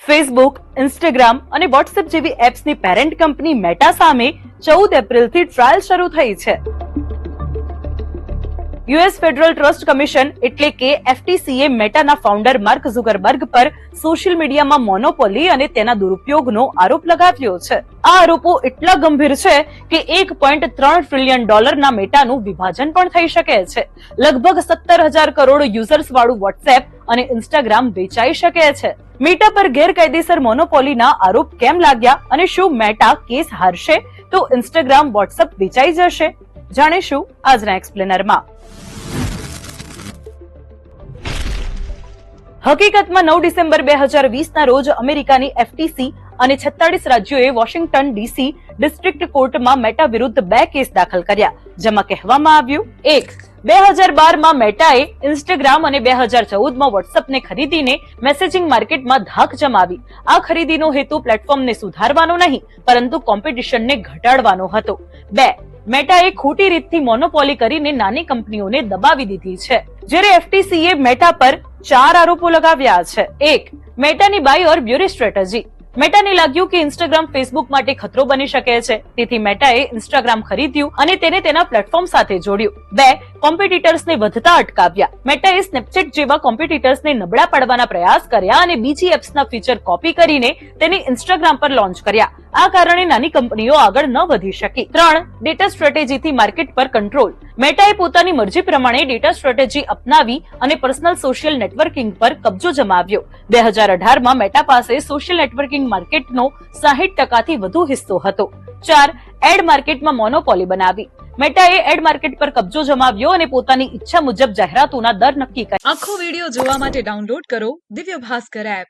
Facebook, Instagram અને WhatsApp જેવી એપ્સની parent company meta સામે 14 એપ્રિલથી ટ્રાયલ શરૂ થઈ છે. યુએસ ફેડરલ ટ્રસ્ટ કમિશન એટલે કે FTCએ મેટાના ફાઉન્ડર માર્ક ઝુકરબર્ગ પર સોશિયલ મીડિયામાં મોનોપોલી અને તેના દુરુપયોગનો આરોપ લગાવ્યો છે. આ આરોપો એટલા ગંભીર છે કે $1.3 ટ્રિલિયન મેટાનું વિભાજન પણ થઈ શકે છે. લગભગ 17,000 કરોડ યુઝર્સ વાળું વોટ્સએપ અને ઇન્સ્ટાગ્રામ વેચાઈ શકે છે. મેટા પર ગેરકાયદેસર મોનોપોલીના આરોપ કેમ લાગ્યા અને શું મેટા કેસ હારશે તો ઇન્સ્ટાગ્રામ, વોટ્સએપ વેચાઈ જશે? જાણીશું આજના એક્સપ્લેનરમાં. હકીકતમાં 9 ડિસેમ્બર 2020 ના રોજ અમેરિકાની FTC અને 46 રાજ્યોએ વોશિંગ્ટન DC ડિસ્ટ્રિક્ટ કોર્ટમાં મેટા વિરુદ્ધ 2 કેસ દાખલ કર્યા, જેમાં કહેવામાં આવ્યું: 1. 2012 માં મેટાએ ઇન્સ્ટાગ્રામ અને 2014 માં વોટ્સએપને ખરીદીને મેસેજિંગ માર્કેટમાં ધાક જમાવી. આ ખરીદીનો હેતુ પ્લેટફોર્મને સુધારવાનો નહીં, પરંતુ કોમ્પિટિશનને ઘટાડવાનો હતો. 2. મેટાએ ખોટી રીતથી મોનોપોલી કરીને નાની કંપનીઓને દબાવી દીધી છે. જ્યારે FTCએ મેટા પર 4 આરોપો લગાવ્યા છે. 1. મેટાની બાય ઓર બ્યુરી સ્ટ્રેટેજી. મેટાને લાગ્યું કે ઇન્સ્ટાગ્રામ ફેસબુક માટે ખતરો બની શકે છે, તેથી મેટાએ ઇન્સ્ટાગ્રામ ખરીદ્યું અને તેને તેના પ્લેટફોર્મ સાથે જોડ્યું. 2. કોમ્પિટિટર્સને વધતા અટકાવ્યા. મેટાએ સ્નેપચેટ જેવા કોમ્પિટિટર્સને નબળા પાડવાના પ્રયાસ કર્યા અને બીજી એપ્સના ફીચર કોપી કરીને તેને ઇન્સ્ટાગ્રામ પર લોન્ચ કર્યા. આ કારણે નાની કંપનીઓ આગળ ન વધી શકી. 3. ડેટા સ્ટ્રેટેજીથી માર્કેટ પર કંટ્રોલ. મેટાએ પોતાની મરજી પ્રમાણે ડેટા સ્ટ્રેટેજી અપનાવી અને પર્સનલ સોશિયલ નેટવર્કિંગ પર કબજો જમાવ્યો. 2018 માં મેટા પાસે સોશિયલ નેટવર્કિંગ માર્કેટનો 60% વધુ હિસ્સો હતો. 4. એડ માર્કેટમાં મોનોપોલી બનાવી. મેટાએ એડ માર્કેટ પર કબજો જમાવ્યો અને પોતાની ઈચ્છા મુજબ જાહેરાતોના દર નક્કી કર્યા. આખો વિડિયો જોવા માટે ડાઉનલોડ કરો દિવ્ય ભાસ્કર એપ.